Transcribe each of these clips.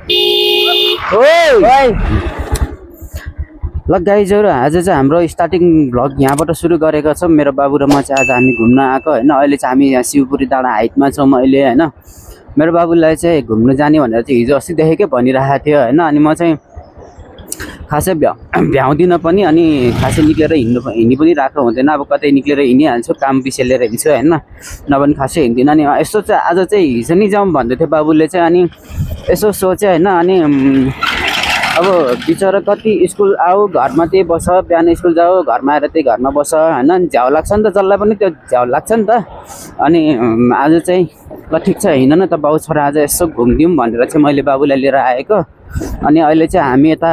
ल गाइजहरु आज चाहिँ हाम्रो स्टार्टिङ भ्लग यहाँबाट सुरु गरेको छौँ। मेरो बाबु र म चाहिँ आज हामी घुम्न आएको हैन। अहिले चाहिँ हामी यहाँ शिवपुरी डाँडा हाइटमा छौँ अहिले हैन। मेरो बाबुलाई चाहिँ घुम्न जाने भनेर चाहिँ हिजो अस्तिदेखिकै भनिरहेको थियो हैन। अनि म चाहिँ खासै भ्याउँदिनँ पनि अनि खासै निक्लेर हिँड्नु पनि राख्नु हुँदैन। अब कतै निक्लेर हिँडिहाल्छु, काम विषय लिएर हिँड्छु हैन, नभए खासै हिँड्दिनँ। अनि यसो चाहिँ आज चाहिँ हिजो नि जाउँ भन्दै थियो बाबुले चाहिँ। अनि यसो सोचेँ हैन। अनि अब बिचरा कति स्कुल आऊ घरमा त्यही बस, बिहान स्कुल जाऊ घरमा आएर त्यही घरमा बस हैन। झ्याउ लाग्छ नि त, जसलाई पनि त्यो झ्याउ लाग्छ नि त। अनि आज चाहिँ ल ठिक छ हिँड न त बाबु छोरा, आज यसो घुमिदिउँ भनेर चाहिँ मैले बाबुलाई लिएर आएको। अनि अहिले चाहिँ हामी यता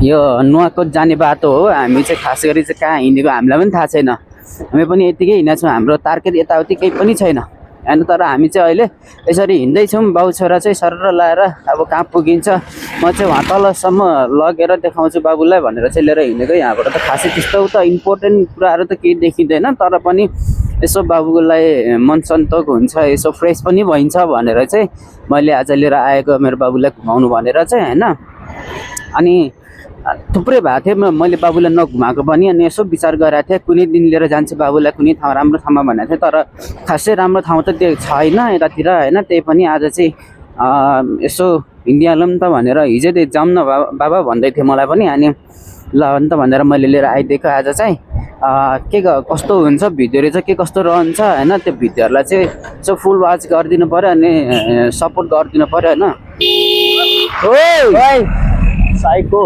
यो नुवाकोट जाने बाटो हो। हामी चाहिँ खास गरी चाहिँ कहाँ हिँडेको हामीलाई पनि थाहा छैन। हामी पनि यतिकै हिँडेको छौँ, हाम्रो टार्गेट यताउति केही पनि छैन हैन। तर हामी चाहिँ अहिले यसरी हिँड्दैछौँ, बाउ छोरा चाहिँ सरर लाएर अब कहाँ पुगिन्छ म चाहिँ वहाँ तलसम्म लगेर देखाउँछु बाबुलाई भनेर चाहिँ लिएर हिँडेको। यहाँबाट त खासै त्यस्तो त इम्पोर्टेन्ट कुराहरू त केही देखिँदैन, तर पनि यसो बाबुलाई मन सन्तोक हुन्छ, यसो फ्रेस पनि भइन्छ भनेर चाहिँ मैले आज लिएर आएको मेरो बाबुलाई घुमाउनु भनेर चाहिँ हैन। अनि थुप्रै भएको थियो मैले बाबुलाई नघुमाएको पनि। अनि यसो विचार गरेको थिएँ कुनै दिन लिएर जान्छु बाबुलाई कुनै ठाउँ राम्रो ठाउँमा भनेको थिएँ, तर खासै राम्रो ठाउँ त त्यो छैन यतातिर हैन। त्यही पनि आज चाहिँ यसो हिँडिहालौँ त भनेर हिजो त्यो जाउँ न बाबा भन्दै थियो मलाई पनि। अनि ल अन्त भनेर मैले लिएर आइदिएको। आज चाहिँ के कस्तो हुन्छ भिडियोहरू चाहिँ के कस्तो रहन्छ हैन, त्यो भिडियोहरूलाई चाहिँ यसो फुल वाच गरिदिनु पऱ्यो अनि सपोर्ट गरिदिनु पऱ्यो हैन। ओइ साइको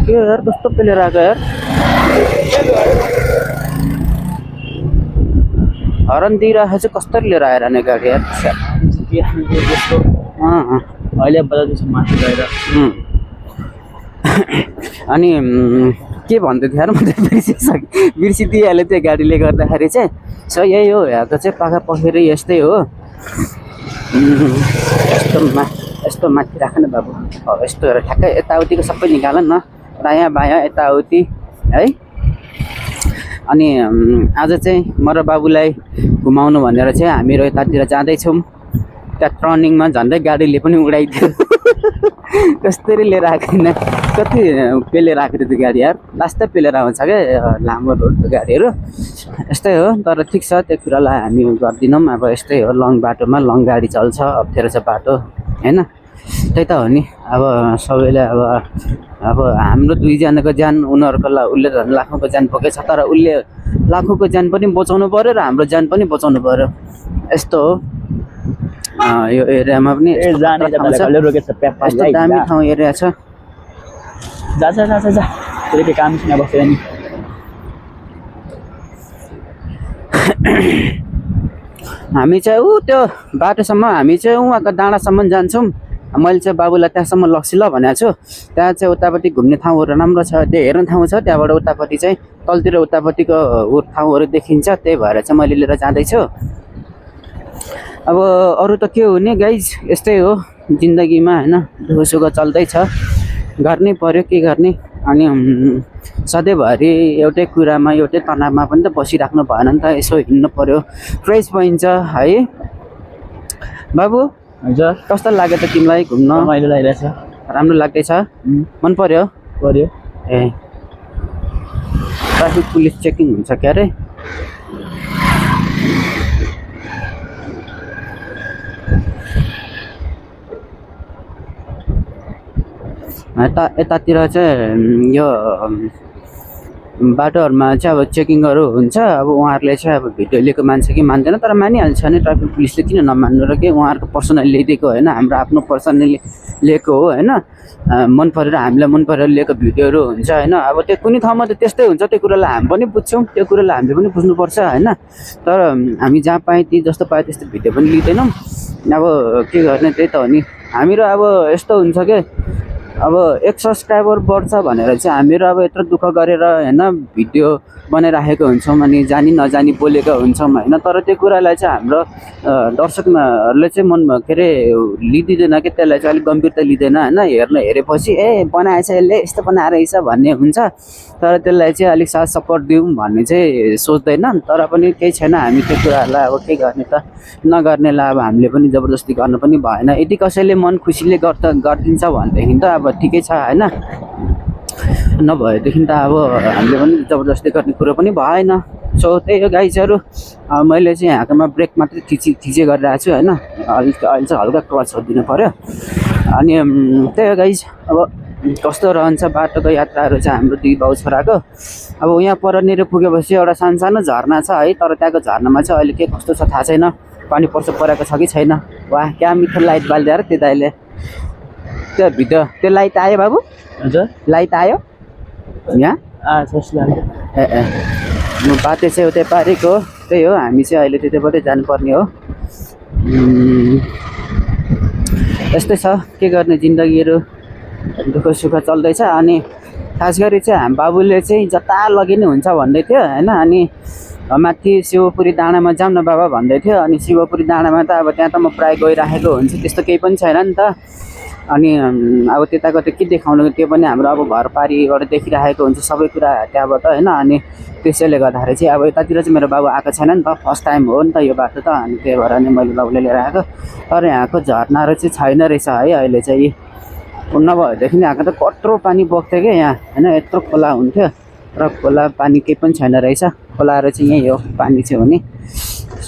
के यार कस्तो पेलेर आएको यार, हरन दिइरहेको चाहिँ कस्तो लिएर आएर नि गाडी यार। अहिले बजाउँदैछ माथि गएर। अनि के भन्दै थियो यार, म बिर्सिदिइहालेँ त्यो गाडीले गर्दाखेरि चाहिँ। सो यही हो यहाँको चाहिँ पाखा पखेर यस्तै हो। यस्तो माथि राख न बाबु, यस्तो हेर ठ्याक्कै यताउतिको सबै निकाल न, दायाँ बायाँ यताउति है। अनि आज चाहिँ म र बाबुलाई घुमाउनु भनेर चाहिँ हामीहरू यतातिर जाँदैछौँ। त्यहाँ टर्निङमा झन्डै गाडीले पनि उडाइदियो कस्तरी लिएर आएको थिएन, कति पेलेर आएको थियो त्यो गाडी यार, लास्टै पेलेर आउँछ क्या लामो रोडको गाडीहरू। यस्तै हो, तर ठिक छ त्यो कुरालाई हामी गर्दैनौँ। अब यस्तै हो, लङ बाटोमा लङ गाडी चल्छ, अप्ठ्यारो छ बाटो हैन। त्यही त हो नि, अब सबैले अब हाम्रो दुईजनाको ज्यान उनीहरूको उसले झन् लाखौँको ज्यान बोकेछ, तर उसले लाखौँको ज्यान पनि बचाउनु पऱ्यो र हाम्रो ज्यान पनि बचाउनु पऱ्यो। यस्तो हो यो एरियामा पनि दामी ठाउँ एरिया छ। जा काम छैन बसेर नि। हामी चाहिँ त्यो बाटोसम्म हामी चाहिँ उहाँको डाँडासम्म जान्छौँ। मैले चाहिँ बाबुलाई त्यहाँसम्म लग्छु ल भनेको छु। त्यहाँ चाहिँ उतापट्टि घुम्ने ठाउँहरू राम्रो छ, त्यो हेर्ने ठाउँ छ। त्यहाँबाट उतापट्टि चाहिँ तलतिर उतापट्टिको ठाउँहरू देखिन्छ, त्यही भएर चाहिँ मैले लिएर जाँदैछु। अब अरू त के हुने गाइज, यस्तै हो जिन्दगीमा हैन, दुःखसुख चल्दैछ, गर्नै पर्यो के गर्ने। अनि सधैँभरि एउटै कुरामा एउटै तनावमा पनि त बसिराख्नु भएन नि त, यसो हिँड्नु पर्यो, फ्रेस भइन्छ है। बाबु हजुर कस्तो लाग्यो त तिमीलाई घुम्न? रमाइलो लागिरहेछ, राम्रो लाग्दैछ, मन पर्यो? ए ट्राफिक पुलिस चेकिङ हुन्छ क्या अरे? यतातिर चाहिँ यो बाटोहरूमा चाहिँ अब चेकिङहरू हुन्छ। अब उहाँहरूले चाहिँ अब भिडियो लिएको मान्छे कि मान्दैन, तर मानिहाल्छ नि, ट्राफिक पुलिसले किन नमान्नु र के, उहाँहरूको पर्सनली लिएको होइन, हाम्रो आफ्नो पर्सनली लिएको हो होइन। मन परेर हामीलाई मन परेर लिएको भिडियोहरू हुन्छ होइन। अब त्यो कुनै ठाउँमा त त्यस्तै हुन्छ, त्यो कुरालाई हामी पनि बुझ्छौँ, त्यो कुरालाई हामीले पनि बुझ्नुपर्छ होइन। तर हामी जहाँ पाएँ ती जस्तो पाएँ त्यस्तो भिडियो पनि लिँदैनौँ। अब के गर्ने, त्यही त हो नि हामीहरू। अब यस्तो हुन्छ क्या अब 1 सब्सक्राइबर बढ्छ भनेर चाहिँ हामीहरू अब यत्रो दुःख गरेर होइन भिडियो बनाइराखेको हुन्छौँ अनि जानी नजानी बोलेको हुन्छौँ होइन। तर त्यो कुरालाई चाहिँ हाम्रो दर्शकहरूले चाहिँ मनमा के अरे लिँदिँदैन कि त्यसलाई चाहिँ अलिक गम्भीरता लिँदैन होइन। हेरेपछि ए बनाएछ यसले यस्तो बनाएर रहेछ भन्ने हुन्छ, तर त्यसलाई चाहिँ अलिक साथ सपोर्ट दिउँ भन्ने चाहिँ सोच्दैन। तर पनि केही छैन, हामी त्यो कुराहरूलाई अब के गर्ने त, नगर्नेलाई अब हामीले पनि जबरजस्ती गर्नु पनि भएन। यदि कसैले मन खुसीले गरिदिन्छ भनेदेखि त अब ठिकै छ होइन, नभएदेखि त अब हामीले पनि जबरजस्ती गर्ने कुरो पनि भएन। सो त्यही हो गाइजहरू, मैले चाहिँ यहाँकोमा ब्रेक मात्रै थिचे गरिरहेको छु होइन। अहिले चाहिँ हल्का क्लच छोडिदिनु पऱ्यो। अनि त्यही हो गाइज, अब कस्तो रहन्छ बाटोको यात्राहरू चाहिँ हाम्रो दुई बाउ छोराको। अब यहाँ परनिर पुगेपछि एउटा सानो झरना छ है, तर त्यहाँको झरनामा चाहिँ अहिले के कस्तो छ थाहा छैन, पानी परेको छ कि छैन। वाह क्या मिठो लाइट बालिदिएर त्यो दाइले त्यो भिडियो, त्यो लाइट आयो बाबु? हजुर लाइट आयो यहाँ? ए म बाटो चाहिँ उतै पारेको, त्यही हो हामी चाहिँ अहिले त्यतैबाटै जानुपर्ने हो। यस्तै छ, के गर्ने, जिन्दगीहरू दुःख सुख चल्दैछ। अनि खास गरी चाहिँ हाम्रो बाबुले चाहिँ जता लगे नि हुन्छ भन्दै थियो होइन। अनि माथि शिवपुरी डाँडामा जाउँ न बाबा भन्दै थियो। अनि शिवपुरी डाँडामा त अब त्यहाँ त म प्रायः गइराखेको हुन्छु, त्यस्तो केही पनि छैन नि त। अनि अब त्यताको त के देखाउनु, त्यो पनि हाम्रो अब घर पारिबाट देखिराखेको हुन्छ सबै कुरा त्यहाँबाट होइन। अनि त्यसैले गर्दाखेरि चाहिँ अब यतातिर चाहिँ मेरो बाबु आएको छैन नि त, फर्स्ट टाइम हो नि त यो बाटो त। अनि त्यही भएर नि मैले बाबुले लिएर आएको। तर यहाँको झरनाहरू चाहिँ छैन रहेछ है अहिले चाहिँ, नभएदेखि यहाँको त कत्रो पानी बग्थ्यो क्या यहाँ होइन। यत्रो खोला हुन्थ्यो र खोला पानी केही पनि छैन रहेछ, खोलाहरू चाहिँ यहीँ हो पानी चाहिँ हुने।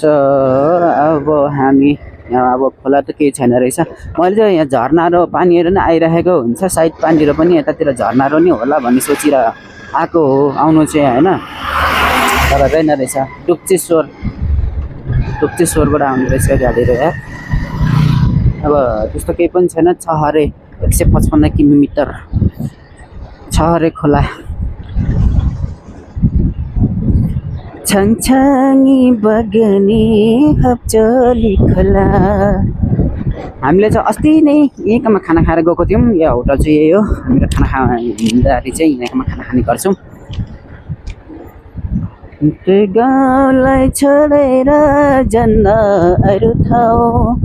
सो अब हामी यहाँ अब खोला त केही छैन रहेछ। मैले चाहिँ यहाँ झरनाहरू पानीहरू नै आइरहेको हुन्छ, सायद पानीहरू पनि यतातिर झरनाहरू नै होला भन्ने सोचेर आएको हो आउनु चाहिँ होइन। तर रहेन रहेछ, डुप्चेश्वरबाट आउने रहेछ गाडीहरू यार। अब त्यस्तो केही पनि छैन, छ हरे 155 किलोमिटर छ हरे खोला। छङछाङी बग्ने हप्चली खोला। हामीले चाहिँ अस्ति नै यहीँकोमा खाना खाएर गएको थियौँ, यो होटल चाहिँ यही हो। हामीहरू खाना हिँड्दाखेरि चाहिँ यहाँकोमा खाना खाने गर्छौँ। त्यो गाउँलाई छोडेर जान्न अरू ठाउँ,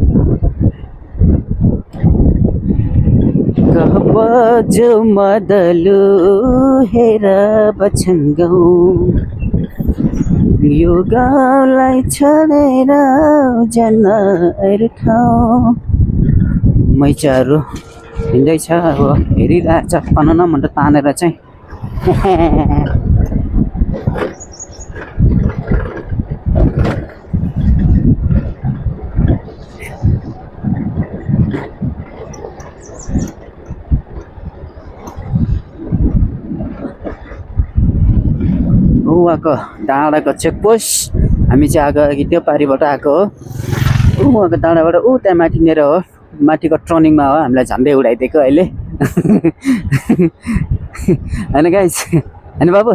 बजो मदलु हेर बछङ्गौ, यो गाउँलाई छोडेर जान्न अरू ठाउँ। मैचाहरू हिँड्दैछ अब हेरिरहेछ पन भनेर तानेर चाहिँ। उहाँको डाँडाको चेकपोस्ट, हामी चाहिँ आएको अघि त्यो पारिबाट आएको हो। उहाँको डाँडाबाट ऊ त्यहाँ माथिनिर हो, माथिको ट्रनिङमा हो, हामीलाई झन्डै उडाइदिएको अहिले होइन गाइस, होइन बाबु?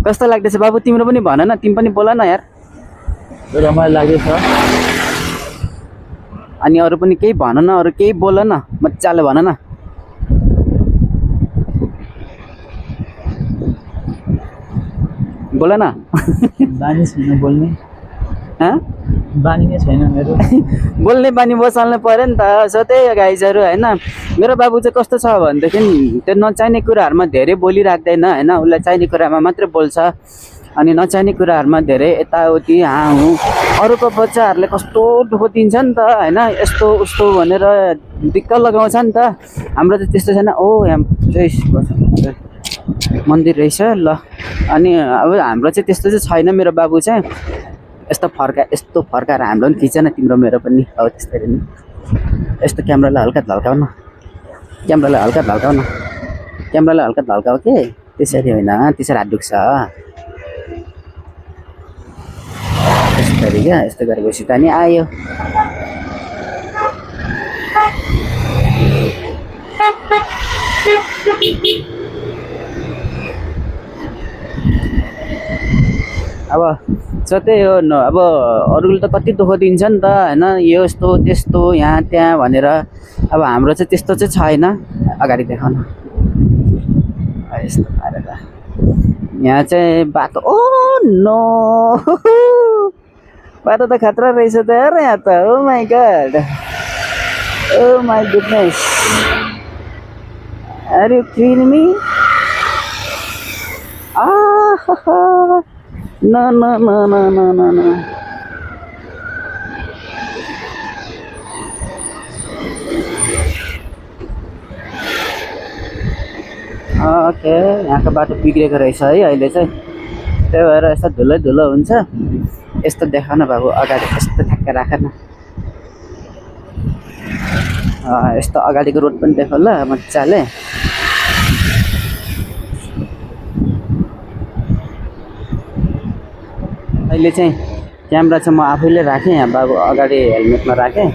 कस्तो लाग्दैछ बाबु तिम्रो पनि भन न, तिमी पनि बोल न यार। रमाइलो लाग्दैछ। अनि अरू पनि केही भन न, अरू केही बोल न, मजाले भन न। बोल न। बानी छैन बोल्ने, बानी नै छैन मेरो। बोल्ने बानी बसाल्नु पऱ्यो नि त। सो त्यही हो गाइजहरू होइन। मेरो बाबु चाहिँ कस्तो छ भनेदेखि त्यो नचाहिने कुराहरूमा धेरै बोलिराख्दैन होइन, उसलाई चाहिने कुरामा मात्रै बोल्छ। अनि नचाहिने कुराहरूमा धेरै यताउति हाहुँ, अरूको बच्चाहरूले कस्तो दुःख दिन्छ नि त होइन, यस्तो उस्तो भनेर दिक्क लगाउँछ नि त। हाम्रो त त्यस्तो छैन। ओ यहाँ मन्दिर रहेछ ल। अनि अब हाम्रो चाहिँ त्यस्तो चाहिँ छैन। मेरो बाबु चाहिँ यस्तो फर्काएर हाम्रो पनि खिच न, तिम्रो मेरो पनि हो त्यस्तै नि। यस्तो क्यामेरालाई हल्का झल्काउ न, क्यामेरालाई हल्का झल्काउ के, त्यसरी होइन, त्यसरी हात दुख्छ त्यसरी क्या। यस्तो गरेपछि त नि आयो। अब जतै हो अब अरूले त कति दुःख दिन्छ नि त होइन, यो यस्तो त्यस्तो यहाँ त्यहाँ भनेर। अब हाम्रो चाहिँ त्यस्तो चाहिँ छैन। अगाडि देखाउन यस्तो पारेर यहाँ चाहिँ बाटो, ओ नो बाटो त खतरा रहेछ त यार यहाँ त। Oh my god, oh my goodness, are you kidding me? No, no, no, no, no, no, no. Okay, यहाँको बाटो बिग्रेको रहेछ है अहिले चाहिँ, त्यही भएर यस्तो धुलो धुलो हुन्छ। यस्तो देखाउन बाबु, अगाडि यस्तो ठ्याक्क राख न। यस्तो अगाडिको रोड पनि देखाउ ल मजाले। अहिले चाहिँ क्यामेरा चाहिँ म आफैले राखेँ, यहाँ बाबु अगाडि हेलमेटमा राखेँ।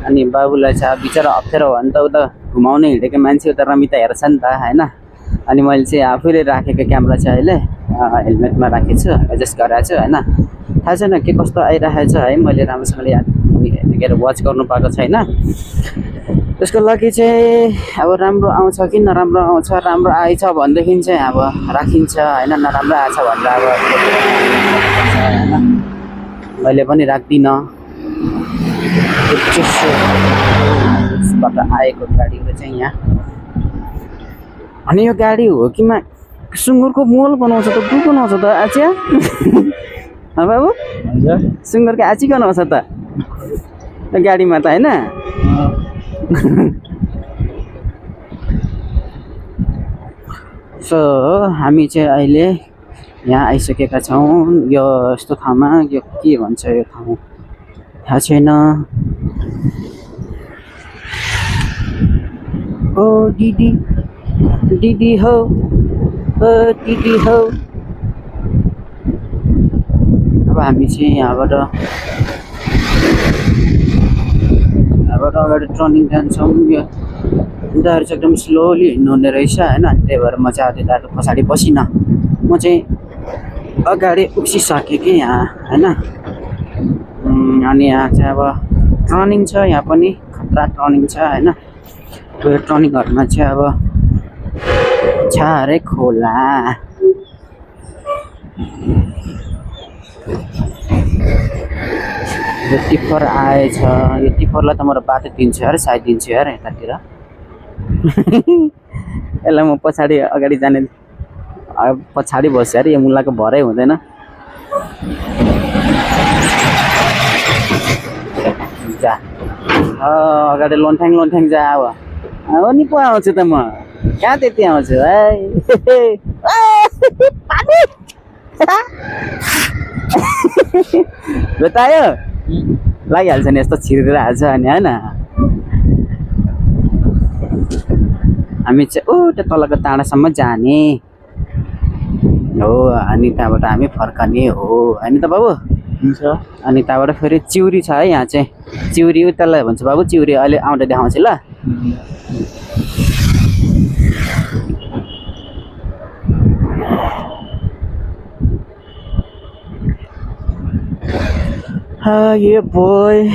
अनि बाबुलाई चाहिँ अब बिचरा अप्ठ्यारो भयो नि त, उता घुमाउनु हिँडेको मान्छे उता रमिता हेर्छ नि त होइन। अनि मैले चाहिँ आफैले राखेको क्यामेरा चाहिँ अहिले हेलमेटमा राखेको छु, एडजस्ट गराएको छु होइन। थाहा छैन के कस्तो आइरहेको छ है, मैले राम्रोसँगले याद के अरे वाच गर्नु पाएको छैन। त्यसको लागि चाहिँ अब राम्रो आउँछ कि नराम्रो आउँछ, राम्रो आएछ भनेदेखि चाहिँ अब राखिन्छ होइन, नराम्रो आएछ भनेर अब होइन मैले पनि राख्दिनँ। बाट आएको गाडीहरू चाहिँ यहाँ। अनि यो गाडी हो कि सुँगुरको मोल बनाउँछ त, को बनाउँछ त आचिया? बाबु सुँगुरको आची बनाउँछ त गाडीमा त होइन? सो हामी चाहिँ अहिले यहाँ आइसकेका छौँ। यो यस्तो ठाउँमा, यो के भन्छ यो ठाउँ थाहा छैन। ओ दिदी दिदी हो, ओ दिदी हो। अब हामी चाहिँ यहाँबाट अगाडि टर्निङ जान्छौँ। यो उनीहरू चाहिँ एकदम स्लोली हिँड्नुहुने रहेछ होइन। त्यही भएर म चाहिँ उनीहरू पछाडि बसिनँ, म चाहिँ अगाडि उक्सिसकेँ कि यहाँ होइन। अनि यहाँ चाहिँ अब टर्निङ छ, यहाँ पनि खतरा टर्निङ छ होइन। त्यो टर्निङहरूमा चाहिँ अब छारे खोला। यो टिप्पर आएछ, यो टिप्परलाई त म बाटो दिन्छु यार, सायद दिन्छु यार यतातिर। यसलाई म पछाडि अगाडि जाने, पछाडि बस्छु यार, यो मुलाको भरै हुँदैन। जा अगाडि लोन्ठ्याङ लोन्ठ्याङ जा। अब नि पो आउँछु त म, कहाँ त्यति आउँछु है। बतायो लागिहाल्छ नि, यस्तो छिरेर हाल्छ अनि होइन। हामी चाहिँ त्यो तलको टाढासम्म जाने हो, अनि त्यहाँबाट हामी फर्कने हो होइन त बाबु? हुन्छ। अनि त्यहाँबाट फेरि चिउरी छ है, यहाँ चाहिँ चिउरी उतालाई भन्छ बाबु, चिउरी अहिले आउँदा देखाउँछु ल। ये बोय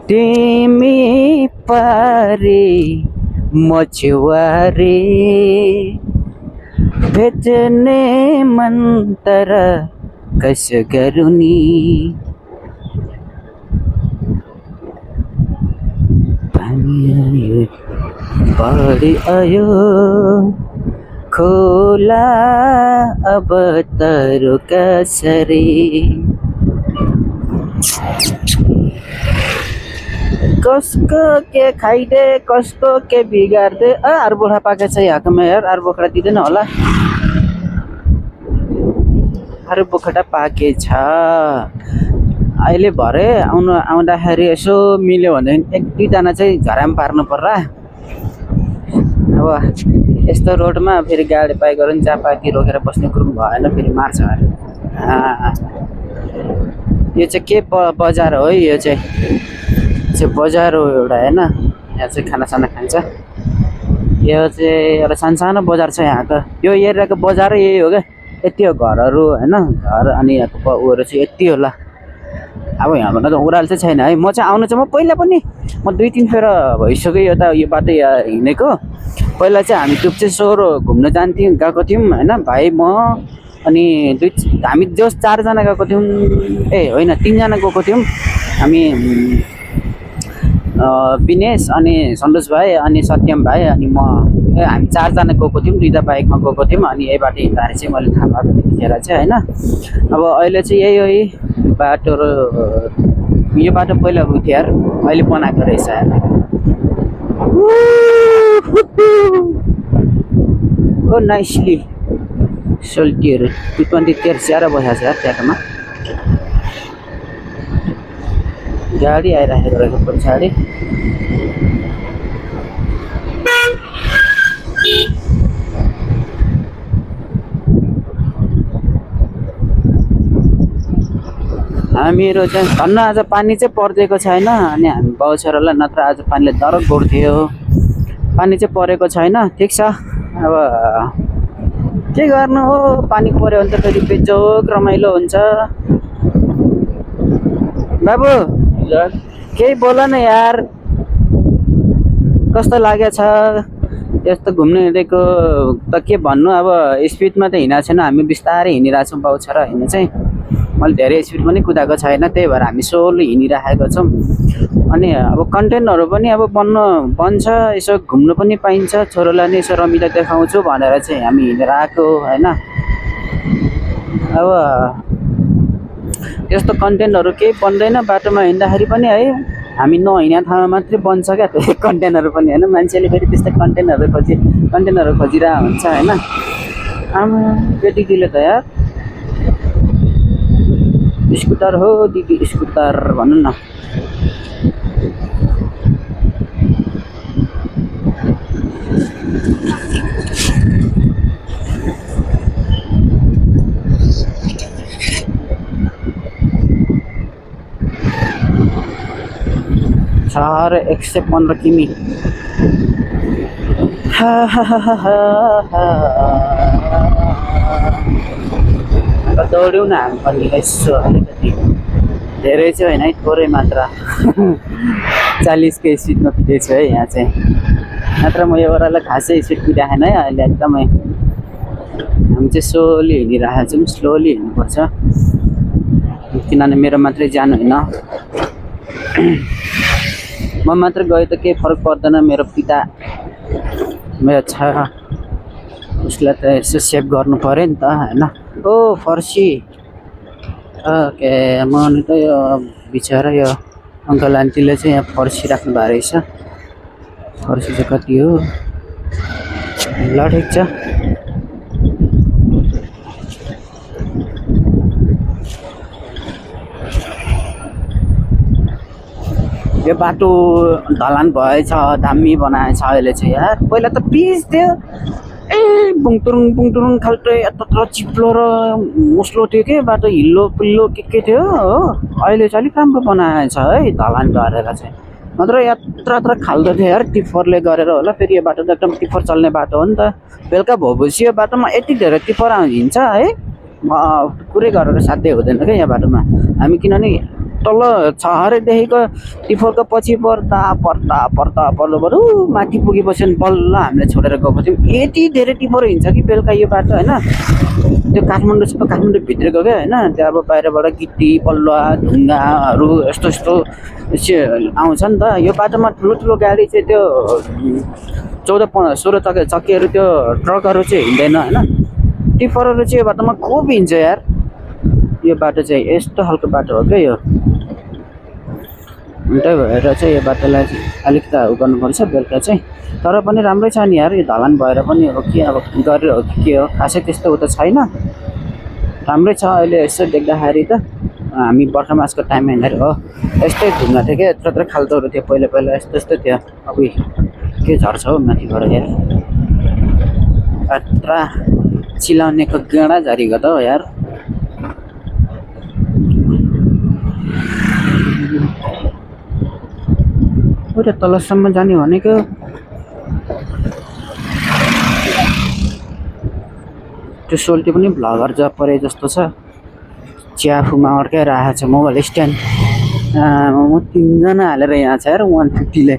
तिमी पारे मछुवारे भेट्ने मन तर कसो गरौँ नि। पानी आयो बाढी आयो खोला अब तरो कसरी। कसको के खाइदे कसको के बिगार्दे। आरबोखरा पाके छ यहाँकोमा यार, आरबोखरा दिँदैन होला। आरबोखरा पाके छ अहिले भरे आउँदाखेरि यसो मिल्यो भनेदेखि एक दुईजना चाहिँ झराम पार्नु पर्ला। अब यस्तो रोडमा फेरि गाडी बाइक गऱ्यो भने जापाती रोकेर बस्ने कुरो भएन, फेरि मार्छ अरे। यो चाहिँ के बजार हो यो चाहिँ बजार हो एउटा होइन। यहाँ चाहिँ खानासाना खान्छ। यो चाहिँ एउटा सानो सानो बजार छ यहाँको, यो एरियाको बजार यही हो क्या। यति हो घरहरू होइन घर अनि यहाँको उयोहरू चाहिँ यति होला अब यहाँबाट त ओह्रालो चाहिँ छैन है म चाहिँ आउनु चाहिँ म पहिला पनि म 2-3 फेर भइसक्यो यता यो बाटो हिँडेको पहिला चाहिँ हामी टुप्चे सोर घुम्न जान्थ्यौँ गएको थियौँ होइन भाइ म अनि हामी जस 4 जना गएको थियौँ ए होइन 3 जना गएको थियौँ हामी विनेश अनि सन्तोष भाइ अनि सत्यम भाइ अनि म हामी 4 जना गएको थियौँ 2टा बाइकमा गएको थियौँ अनि यही बाटो हिँड्दाखेरि चाहिँ मैले थाहा पाएको त्यतिखेर चाहिँ होइन अब अहिले चाहिँ यही बाटो र यो बाटो पहिला उ थियो यार अहिले बनाएको रहेछ यार ओ नाइसली सोल्टीहरू 220 स्याहार बसेको छ यार ट्याटोमा गाडी आइराखेको रहेछ पछाडि हामीहरू चाहिँ धन्न आज पानी चाहिँ पर्दिएको छैन अनि हामी बाउ छोरालाई नत्र आज पानीले दरक गोड्थ्यो पानी चाहिँ परेको छैन ठिक छ अब के गर्नु हो पानी पर्यो भने त फेरि बेजोग रमाइलो हुन्छ बाबु केही बोल न यार कस्तो लागेछ यस्तो घुम्नु हिँडेको त के भन्नु अब स्पिडमा त हिँडेको छैन हामी बिस्तारै हिँडिरहेको छौँ बाउ छोरा हिँड्नु चाहिँ मैले धेरै स्पिड पनि कुदाएको छैन त्यही भएर हामी सोलो हिँडिराखेको छौँ अनि अब कन्टेन्टहरू पनि अब बन्छ यसो घुम्नु पनि पाइन्छ छोरोलाई नि यसो रमिलो देखाउँछु भनेर चाहिँ हामी हिँडेर आएको होइन अब यस्तो कन्टेन्टहरू केही बन्दैन बाटोमा हिँड्दाखेरि पनि है हामी नहिँडेको ठाउँमा मात्रै बन्छ क्या त्यो कन्टेन्टहरू पनि होइन मान्छेले फेरि त्यस्तै कन्टेन्टहरू खोजिरहेको हुन्छ होइन आमा केटीले त यार स्कुटर हो दिदी स्कुटर भन्नु न चार 115 किमी दौड्यौँ न हामी पनि यसो अलिकति धेरै चाहिँ होइन है थोरै मात्रा 40 स्पिडमा कुदेछु है यहाँ चाहिँ नत्र म यो ओह्रालो खासै स्पिड कुदाएन है अहिले एकदमै हामी चाहिँ स्लोली हिँडिरहेको छौँ स्लोली हिँड्नुपर्छ किनभने मेरो मात्रै ज्यान होइन म मात्र गए त केही फरक पर्दैन मेरो पिता मेरो छ उसलाई त यसो सेभ गर्नु पऱ्यो नि त होइन ओ फर्सी ओके म त यो बिचरा यो अङ्कल आन्टीले चाहिँ यहाँ फर्सी राख्नु भएको रहेछ फर्सी चाहिँ कति हो ल ठिक छ यो बाटो ढलान भएछ दामी बनाएछ अहिले चाहिँ यार पहिला त पिच थियो ए बुङटुरुङ खाल्टो यत्रो चिप्लो र मुस्लो थियो के बाटो हिल्लो पिल्लो के थियो हो अहिले चाहिँ अलिक राम्रो बनाएछ है ढलान गरेर चाहिँ नत्र यत्र खाल्दो थियो यार टिफरले गरेर होला फेरि यो बाटो त एकदम टिफर चल्ने बाटो हो नि त बेलुका भएपछि यो बाटोमा यति धेरै टिफर हिँड्छ है कुरै गरेर साध्यै हुँदैन क्या यहाँ बाटोमा हामी किनभने तल छहरैदेखिको टिफरको पछि पर्दा बरु माथि पुगेपछि बल्ल हामीले छोडेर गएको थियौँ यति धेरै टिफर हिँड्छ कि बेलुका यो बाटो होइन त्यो काठमाडौँ भित्रको क्या होइन त्यो अब बाहिरबाट गिटी पल्वा ढुङ्गाहरू यस्तो आउँछ नि त यो बाटोमा ठुलो गाडी चाहिँ त्यो 14-16 चक्केहरू त्यो ट्रकहरू चाहिँ हिँड्दैन होइन टिफरहरू चाहिँ यो बाटोमा खुब हिँड्छ यार यो बाटो चाहिँ यस्तो खालको बाटो हो क्या यो त्यही भएर चाहिँ यो बाटोलाई अलिकति उ गर्नुपर्छ बेलुका चाहिँ तर पनि राम्रै छ नि यार यो ढलान भएर पनि हो कि अब गरेर हो कि के हो खासै त्यस्तो उ त छैन राम्रै छ अहिले यसो देख्दाखेरि त हामी बर्खा मासको टाइममा हिँड्दाखेरि हो यस्तै ढुङ्गा थियो क्या यत्रो खाल्टोहरू थियो पहिला यस्तो थियो अब के झर्छ हौ माथिबाट यार अत्रा चिलाउनेको गेडा झरीको त हो यार उता तलसम्म जाने भनेको त्यो सोल्टी पनि भ्लगर जब परे जस्तो छ चियाफुमा अड्काइरहेको छ मोबाइल स्ट्यान्ड म 3 जना हालेर यहाँ छ यार 150ले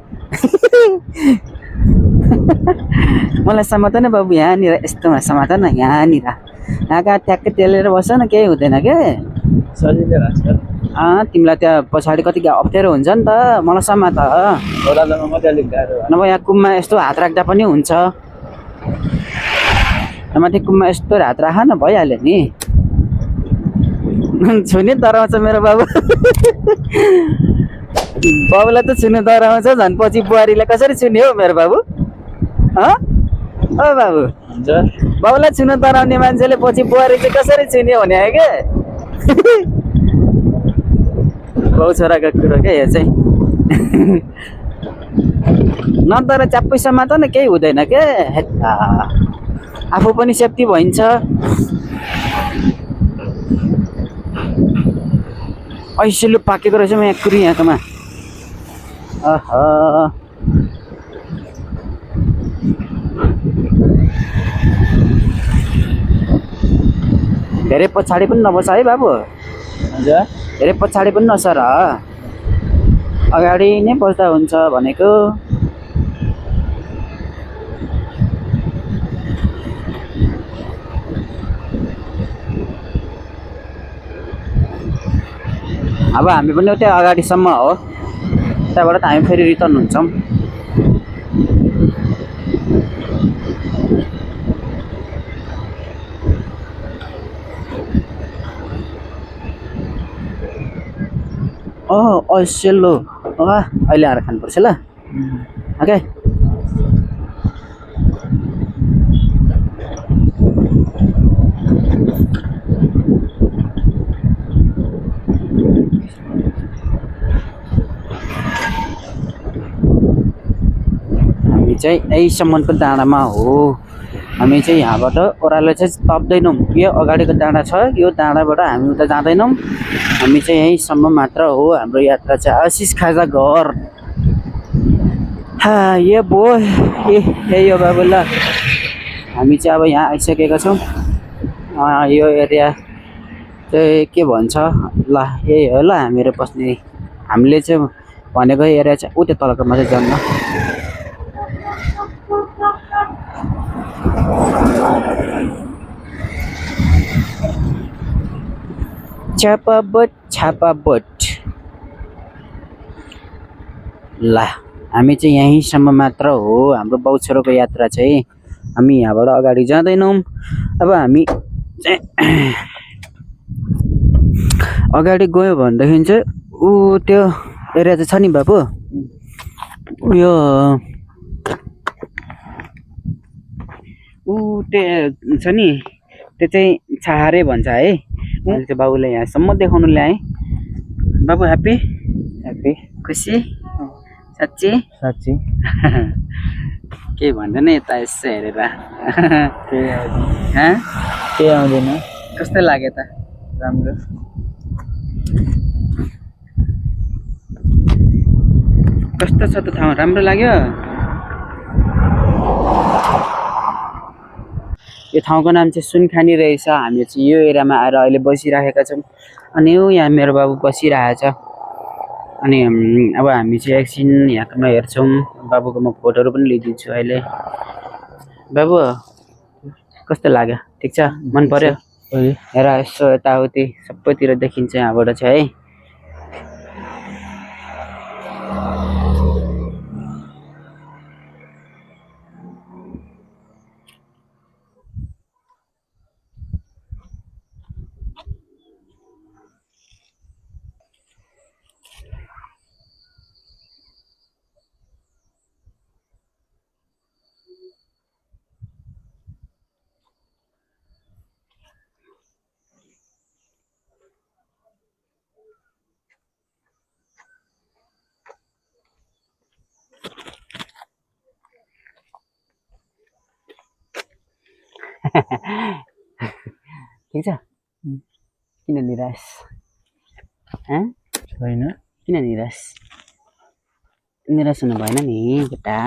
मलाई समात्दैन बाबु यहाँनिर यस्तोमा समात्दैन यहाँनिर यहाँ कहाँ ट्याक्कै तेलेर बस्छ न केही हुँदैन के सजिलै भएको छ तिमीलाई त्यहाँ पछाडि कति अप्ठ्यारो हुन्छ नि त मलाई समात ओह्रालोमा मात्रै अलिक गाह्रो भयो। नभए यहाँ कुममा यस्तो हात राख्दा पनि हुन्छ माथि कुममा यस्तो हात राख न भइहाल्यो नि छुने डराउँछ मेरो बाबु बाबुलाई त छुनु डराउँछ झन् पछि बुहारीलाई कसरी छुने हो मेरो बाबु ओ बाबु हुन्छ बाबुलाई छुनु डराउने मान्छेले पछि बुहारी चाहिँ कसरी छुने भने हो के बाउ छोराको कुरो क्या यो चाहिँ नडरा च्याप्पैसम्म त न केही हुँदैन के आफू पनि सेफ्टी भइन्छ ऐसेलु पाकेको रहेछ म यहाँ कुरी यहाँकोमा धेरै पछाडि पनि नबस है बाबु हुन्छ धेरै पछाडि पनि नसर अगाडि नै बस्दा हुन्छ भनेको अब हामी पनि त्यहाँ अगाडिसम्म हो त्यहाँबाट त हामी फेरि रिटर्न हुन्छौँ सेलो अहिले आएर खानुपर्छ ल ओके हामी चाहिँ यहीसम्मको डाँडामा हो हामी चाहिँ यहाँबाट ओह्रालो चाहिँ तप्दैनौँ यो अगाडिको डाँडा छ यो डाँडाबाट हामी उता जाँदैनौँ हामी चाहिँ यहीँसम्म मात्र हो हाम्रो यात्रा चाहिँ आशिष खाजा घर ये बो यही हो बाबु ल हामी चाहिँ अब यहाँ आइसकेका छौँ यो एरिया चाहिँ के भन्छ ल यही हो ल हामीहरू बस्ने हामीले चाहिँ भनेको एरिया चाहिँ उतै तलको मात्रै जन्म छापाबट ल हामी चाहिँ यहीँसम्म मात्र हो हाम्रो बाउ छोरोको यात्रा चाहिँ हामी यहाँबाट अगाडि जाँदैनौँ अब हामी चाहिँ अगाडि गयो भनेदेखि चाहिँ त्यो एरिया चाहिँ छ नि बाबु उयो त्यो छ नि त्यो चाहिँ छहारे भन्छ है मैले चाहिँ बाबुले यहाँसम्म देखाउनु ल्याएँ बाबु ह्याप्पी ह्याप्पी खुसी साँच्ची साँच्ची केही भन्दैन यता यसो हेरेर केही आउँदैन कस्तो लाग्यो त राम्रो कस्तो छ त ठाउँ राम्रो लाग्यो यो ठाउँको नाम चाहिँ सुनखानी रहेछ हामी चाहिँ यो एरियामा आएर अहिले बसिरहेका छौँ अनि यहाँ मेरो बाबु बसिरहेछ अनि अब हामी चाहिँ एकछिन यहाँकोमा हेर्छौँ बाबुको म फोटोहरू पनि लिइदिन्छु अहिले बाबु कस्तो लाग्यो ठिक छ मन पर्यो हेर यसो यताउति सबैतिर देखिन्छ यहाँबाट चाहिँ है ठिक छ किन निराश छैन किन निराश हुनु भएन नि केटा